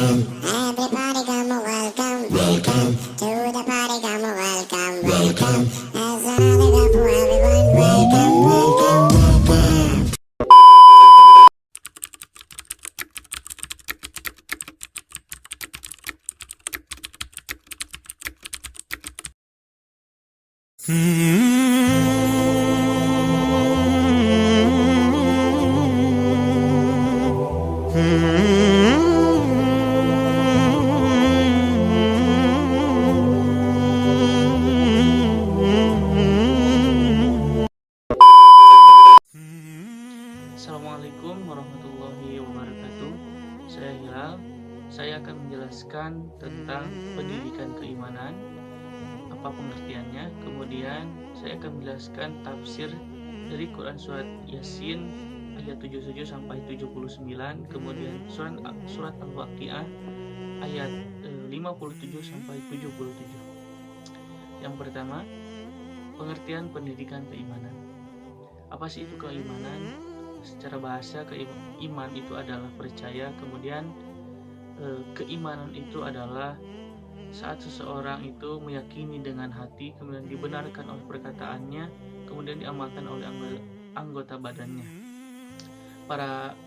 Everybody come welcome, welcome to the party, come welcome, welcome. There's another cup for everyone, welcome, welcome, welcome. Assalamualaikum warahmatullahi wabarakatuh. Saya Hilal. Saya akan menjelaskan tentang pendidikan keimanan, apa pengertiannya. Kemudian saya akan menjelaskan tafsir dari Quran surat Yasin ayat 77 sampai 79, kemudian surat Al-Waqiah ayat 57 sampai 77. Yang pertama, pengertian pendidikan keimanan. Apa sih itu keimanan? Secara bahasa, iman itu adalah percaya, kemudian keimanan itu adalah saat seseorang itu meyakini dengan hati, kemudian dibenarkan oleh perkataannya, kemudian diamalkan oleh anggota badannya. Para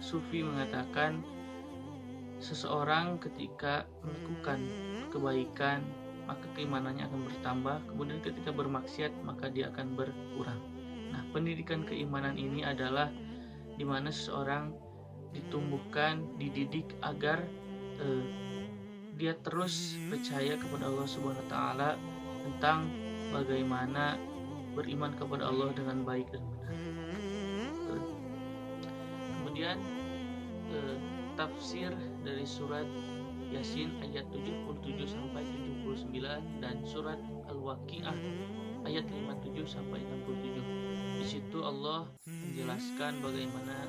sufi mengatakan seseorang ketika melakukan kebaikan maka keimanannya akan bertambah, kemudian ketika bermaksiat maka dia akan berkurang. Nah, pendidikan keimanan ini adalah di mana seseorang ditumbuhkan, dididik agar dia terus percaya kepada Allah Subhanahu wa taala tentang bagaimana beriman kepada Allah dengan baik dan benar. Kemudian tafsir dari surat Yasin ayat 77 sampai 79 dan surat Al-Waqiah ayat 57 sampai 67. Di situ Allah menjelaskan bagaimana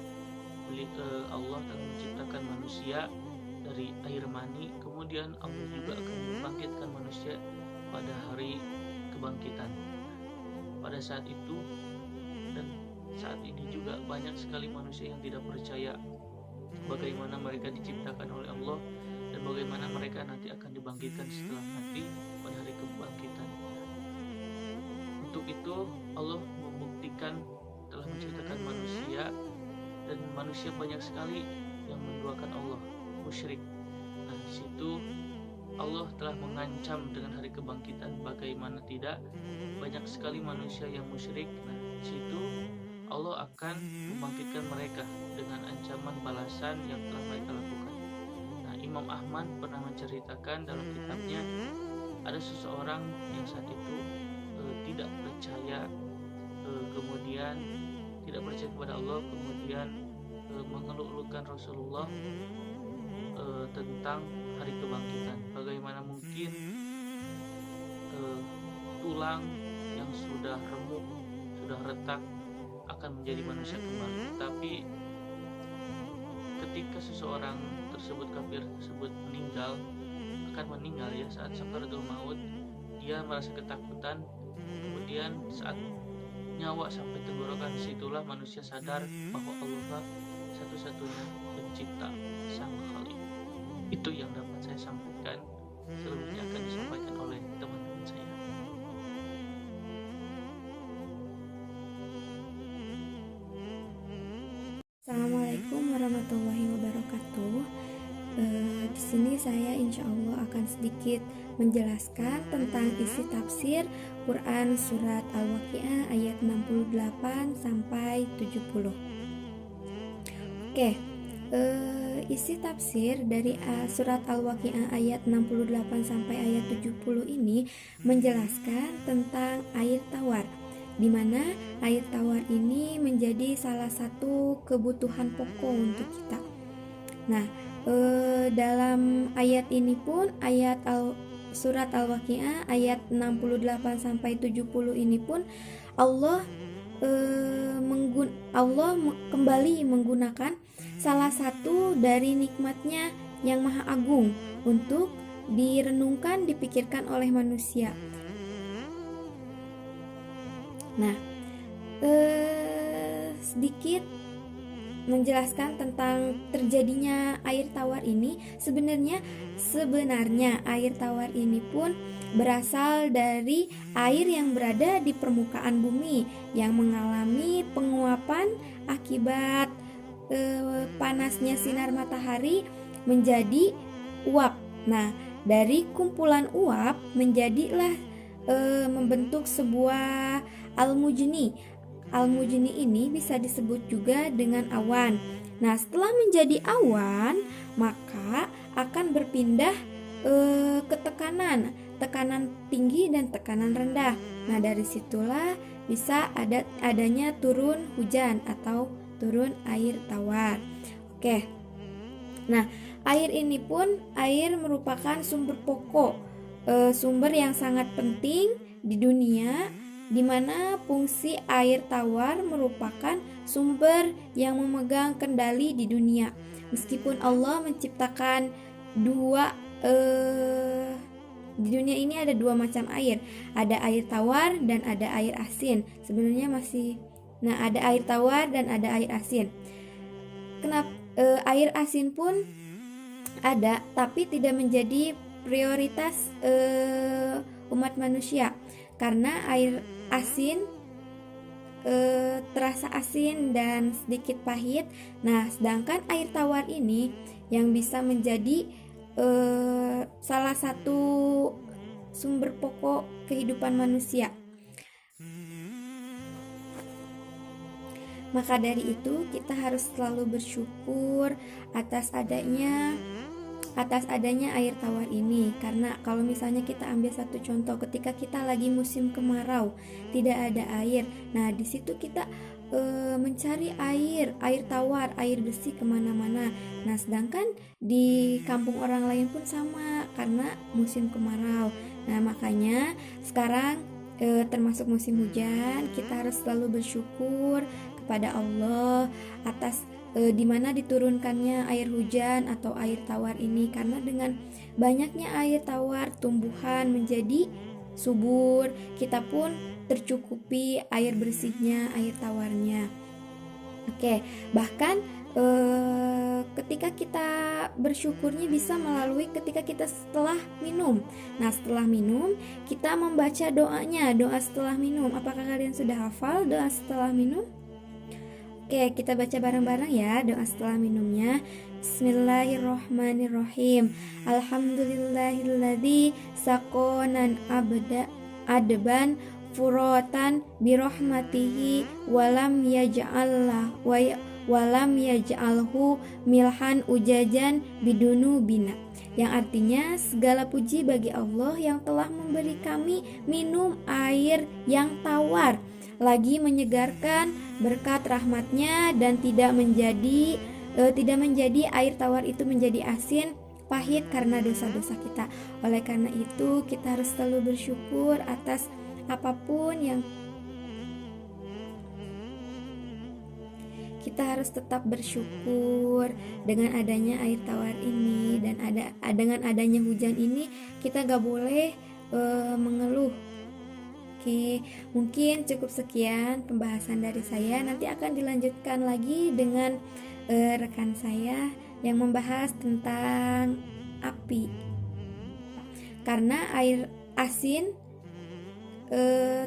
Allah telah menciptakan manusia dari air mani, kemudian Allah juga akan membangkitkan manusia pada hari kebangkitan. Pada saat itu dan saat ini juga banyak sekali manusia yang tidak percaya bagaimana mereka diciptakan oleh Allah dan bagaimana mereka nanti akan dibangkitkan setelah mati pada hari kebangkitan. Untuk itu Allah membuktikan telah menciptakan manusia, dan manusia banyak sekali yang menduakan Allah, musyrik. Nah, di situ Allah telah mengancam dengan hari kebangkitan, bagaimana tidak banyak sekali manusia yang musyrik. Nah, di situ Allah akan membangkitkan mereka dengan ancaman balasan yang telah mereka lakukan. Nah, Imam Ahmad pernah menceritakan dalam kitabnya ada seseorang yang saat itu tidak percaya, kemudian tidak percaya kepada Allah, kemudian mengeluh-elukan Rasulullah tentang hari kebangkitan. Bagaimana mungkin tulang yang sudah remuk, sudah retak akan menjadi manusia kembali. Tapi ketika seseorang tersebut, kafir tersebut akan meninggal ya saat sakaratul maut, dia merasa ketakutan. Kemudian saat nyawa sampai tenggorokan, situlah manusia sadar bahwa Allah lah satu-satunya pencipta sang Khalik. Itu yang dapat saya sampaikan. Selebihnya akan disampaikan oleh teman-teman saya. Assalamualaikum warahmatullahi wabarakatuh. Di sini saya insya Allah akan sedikit menjelaskan tentang isi tafsir Quran surat Al-Waqiah ayat 68 sampai 70. Oke, isi tafsir dari surat Al-Waqiah ayat 68 sampai ayat 70 ini menjelaskan tentang air tawar, di mana air tawar ini menjadi salah satu kebutuhan pokok untuk kita. Nah, dalam ayat ini pun surat Al-Waqiah ayat 68 sampai 70 ini pun Allah kembali menggunakan salah satu dari nikmatnya yang maha agung untuk direnungkan, dipikirkan oleh manusia. Nah, sedikit menjelaskan tentang terjadinya air tawar ini, sebenarnya air tawar ini pun berasal dari air yang berada di permukaan bumi yang mengalami penguapan akibat panasnya sinar matahari menjadi uap. Nah, dari kumpulan uap menjadilah membentuk sebuah almujni. Almujni ini bisa disebut juga dengan awan. Nah, setelah menjadi awan, maka akan berpindah ke tekanan tinggi dan tekanan rendah. Nah, dari situlah bisa adanya turun hujan atau turun air tawar. Oke. Nah, air ini pun merupakan sumber pokok, sumber yang sangat penting di dunia, di mana fungsi air tawar merupakan sumber yang memegang kendali di dunia. Meskipun Allah menciptakan di dunia ini ada dua macam air, ada air tawar dan ada air asin. Sebenarnya ada air tawar dan ada air asin. Kenapa air asin pun ada, tapi tidak menjadi prioritas umat manusia, karena air asin terasa asin dan sedikit pahit. Nah, sedangkan air tawar ini yang bisa menjadi salah satu sumber pokok kehidupan manusia. Maka dari itu kita harus selalu bersyukur atas adanya air tawar ini. Karena kalau misalnya kita ambil satu contoh, ketika kita lagi musim kemarau, tidak ada air. Nah, di situ kita mencari air tawar, air bersih kemana-mana. Nah, sedangkan di kampung orang lain pun sama, karena musim kemarau. Nah, makanya sekarang termasuk musim hujan, kita harus selalu bersyukur kepada Allah atas di mana diturunkannya air hujan atau air tawar ini, karena dengan banyaknya air tawar tumbuhan menjadi subur, kita pun tercukupi air bersihnya, air tawarnya. Oke, bahkan ketika kita bersyukurnya bisa melalui ketika kita setelah minum. Nah, setelah minum kita membaca doanya, doa setelah minum. Apakah kalian sudah hafal doa setelah minum? Oke, kita baca bareng-bareng ya doa setelah minumnya. Bismillahirrohmanirrohim. Alhamdulillahilladzi sakonan adban furotan birahmatihi walam yaj'alhu milhan ujajan bidunu bina. Yang artinya, segala puji bagi Allah yang telah memberi kami minum air yang tawar, lagi menyegarkan berkat rahmatnya, dan tidak menjadi air tawar itu menjadi asin pahit karena dosa-dosa kita. Oleh karena itu kita harus selalu bersyukur atas apapun yang kita harus tetap bersyukur dengan adanya air tawar ini, dan dengan adanya hujan ini kita gak boleh mengeluh. Oke, mungkin cukup sekian pembahasan dari saya. Nanti akan dilanjutkan lagi dengan rekan saya yang membahas tentang api. Karena air asin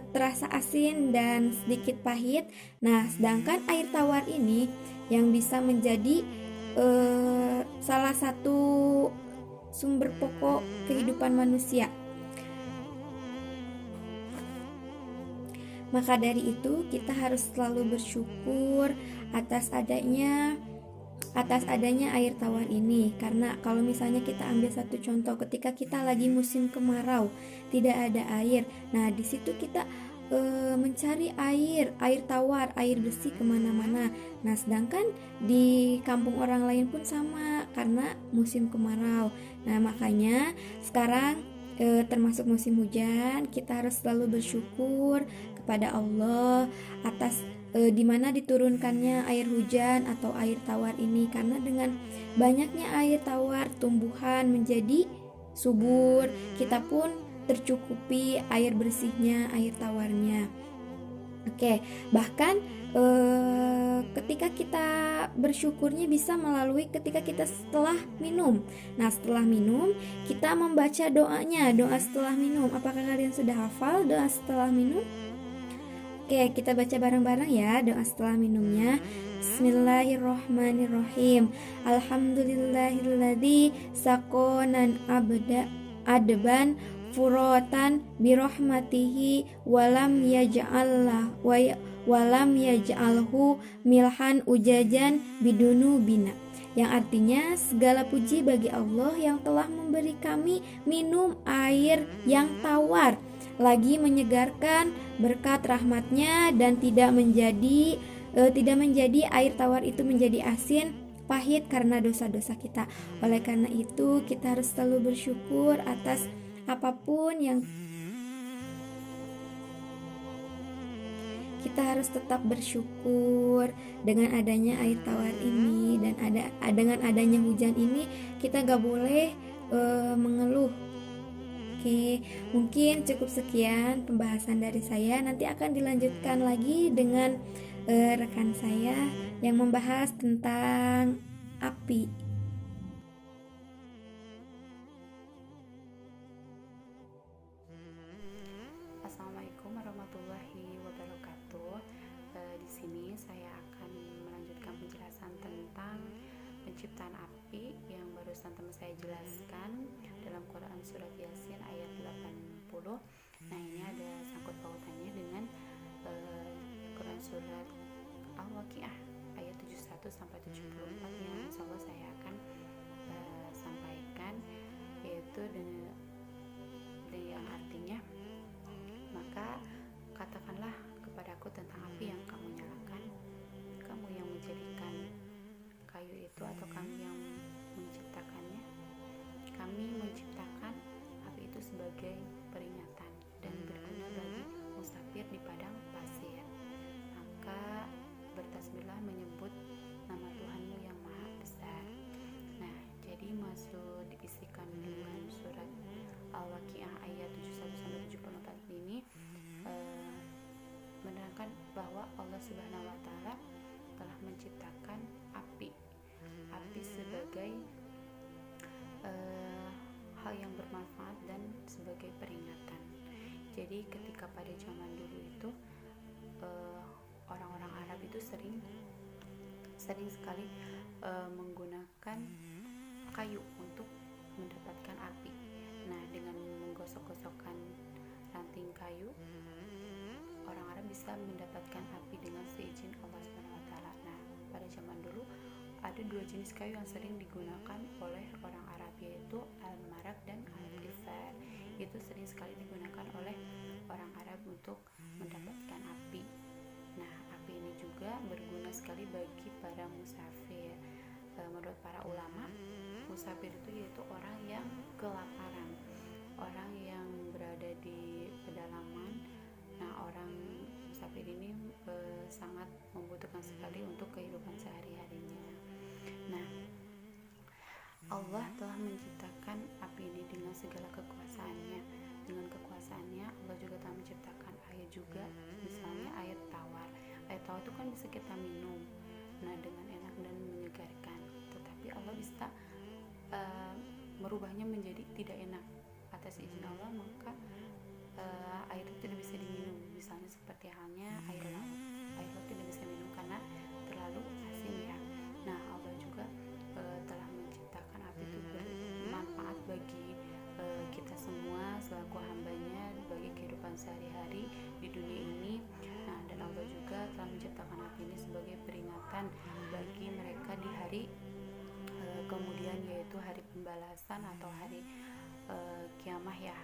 terasa asin dan sedikit pahit. Nah, sedangkan air tawar ini yang bisa menjadi salah satu sumber pokok kehidupan manusia. Maka dari itu kita harus selalu bersyukur atas adanya air tawar ini. Karena kalau misalnya kita ambil satu contoh, ketika kita lagi musim kemarau, tidak ada air. Nah, di situ kita mencari air tawar, air bersih kemana-mana. Nah, sedangkan di kampung orang lain pun sama, karena musim kemarau. Nah, makanya sekarang termasuk musim hujan, kita harus selalu bersyukur kepada Allah atas di mana diturunkannya air hujan atau air tawar ini, karena dengan banyaknya air tawar tumbuhan menjadi subur, kita pun tercukupi air bersihnya, air tawarnya. Oke, bahkan ketika kita bersyukurnya bisa melalui ketika kita setelah minum. Nah, setelah minum kita membaca doanya, doa setelah minum. Apakah kalian sudah hafal doa setelah minum? Oke, kita baca bareng-bareng ya doa setelah minumnya. Bismillahirrohmanirrohim. Alhamdulillahilladzi sakonan adban furotan birahmatihi walam yaj'alhu milhan ujajan bidunu bina, yang artinya segala puji bagi Allah yang telah memberi kami minum air yang tawar lagi menyegarkan berkat rahmatnya, dan tidak menjadi air tawar itu menjadi asin pahit karena dosa-dosa kita. Oleh karena itu kita harus selalu bersyukur atas apapun yang kita harus tetap bersyukur dengan adanya air tawar ini, dan dengan adanya hujan ini kita gak boleh mengeluh. Oke, mungkin cukup sekian pembahasan dari saya. Nanti akan dilanjutkan lagi dengan rekan saya yang membahas tentang api. Assalamualaikum warahmatullahi wabarakatuh. Di sini saya akan melanjutkan penjelasan tentang penciptaan api yang barusan teman saya jelaskan dalam Quran surat Yasin ayat 80. Nah, ini ada sangkut pautannya dengan Quran surat Al-Waqiah ayat 71 sampai 74 yang insyaallah saya akan sampaikan, yaitu dengan yang artinya, maka katakanlah kepadaku tentang api yang kamu nyalakan, kamu yang menjadikan kayu itu atau kami yang menciptakannya. Kami menciptakan api itu sebagai peringatan dan berguna bagi musafir di padang pasir. Maka bertasbihlah menyebut nama Tuhanmu yang maha besar. Nah, jadi maksud isi kandungan surat Al-Waqiah ayat 71-74 ini menerangkan bahwa Allah Subhanahu wa Ta'ala telah menciptakan api sebagai hal yang bermanfaat dan sebagai peringatan. Jadi ketika pada zaman dulu itu orang-orang Arab itu sering sekali menggunakan kayu untuk mendapatkan api. Nah, dengan menggosok-gosokkan ranting kayu, orang Arab bisa mendapatkan api dengan seizin Allah Subhanahu wa Ta'ala. Nah, pada zaman dulu ada dua jenis kayu yang sering digunakan oleh orang Arab, yaitu al-marak dan al-qifar. Itu sering sekali digunakan oleh orang Arab untuk mendapatkan api. Nah, api ini juga berguna sekali bagi para musafir. Menurut para ulama, musafir itu yaitu orang yang kelaparan, orang yang berada di pedalaman. Nah, orang musafir ini sangat membutuhkan sekali untuk kehidupan sehari-harinya. Nah, Allah telah menciptakan api ini dengan segala kekuasaannya. Dengan kekuasaannya Allah juga telah menciptakan air juga, misalnya air tawar. Air tawar itu kan bisa kita minum, nah dengan enak dan menyegarkan. Tetapi Allah bisa merubahnya menjadi tidak enak. Atas izin Allah maka air itu tidak bisa diminum. Misalnya seperti halnya air laut. Air laut tidak bisa minum karena terlalu asin ya. Nah, Allah juga telah menciptakan api itu bermanfaat bagi kita semua selaku hambanya bagi kehidupan sehari-hari di dunia ini. Nah, dan Allah juga telah menciptakan api ini sebagai peringatan bagi mereka di hari kemudian, yaitu hari pembalasan atau hari kiamah ya,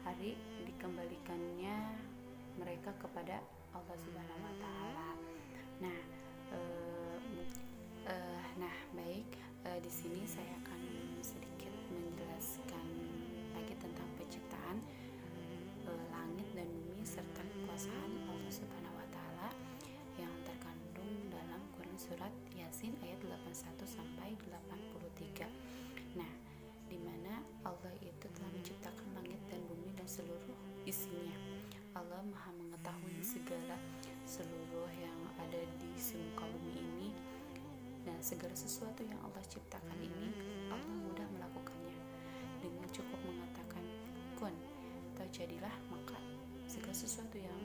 hari dikembalikannya mereka kepada Allah Subhanahu wa Ta'ala. Nah, baik, di sini saya akan sedikit menjelaskan lagi tentang penciptaan langit dan bumi serta kekuasaan Allah Subhanahu wa Ta'ala yang terkandung dalam Quran surat Yasin ayat 81 sampai 83. Nah, di mana Allah itu telah menciptakan langit dan bumi dan seluruh isinya. Allah Maha mengetahui segala seluruh yang ada di semuka bumi ini. Nah, segala sesuatu yang Allah ciptakan ini Allah mudah melakukannya. Dengan cukup mengatakan kun, atau jadilah, maka segala sesuatu yang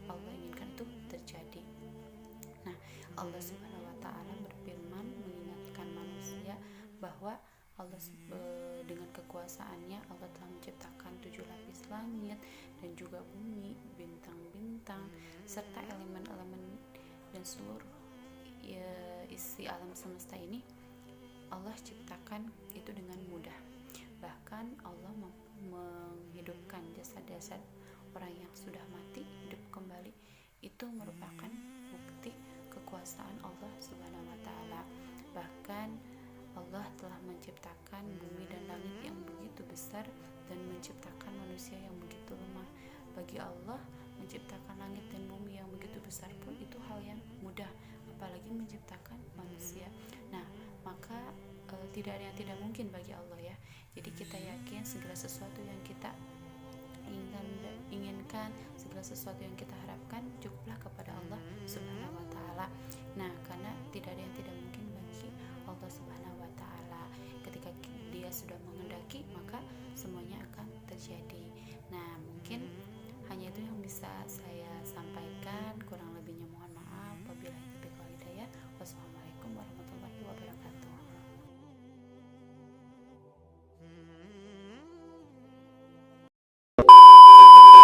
Allah inginkan itu terjadi. Nah, Allah Subhanahu wa taala berfirman mengingatkan manusia bahwa Allah dengan kekuasaannya Allah telah menciptakan 7 lapis langit dan juga bumi, bintang-bintang serta elemen-elemen dan seluruh isi alam semesta ini Allah ciptakan itu dengan mudah. Bahkan Allah menghidupkan jasad-jasad orang yang sudah mati hidup kembali. Itu merupakan bukti kekuasaan Allah Subhanahu wa taala. Bahkan Allah telah menciptakan bumi dan langit yang begitu besar dan menciptakan manusia yang begitu lemah. Bagi Allah, menciptakan langit dan bumi yang begitu besar pun itu hal yang mudah, apalagi menciptakan manusia. Nah, maka tidak ada yang tidak mungkin bagi Allah ya. Jadi kita yakin segala sesuatu yang kita inginkan, segala sesuatu yang kita harapkan, cukuplah kepada Allah Subhanahu wa taala. Nah, karena tidak ada yang tidak mungkin bagi Allah Subhanahu wa taala. Ketika Dia sudah menghendaki, maka semuanya akan terjadi. Nah, mungkin hanya itu yang bisa saya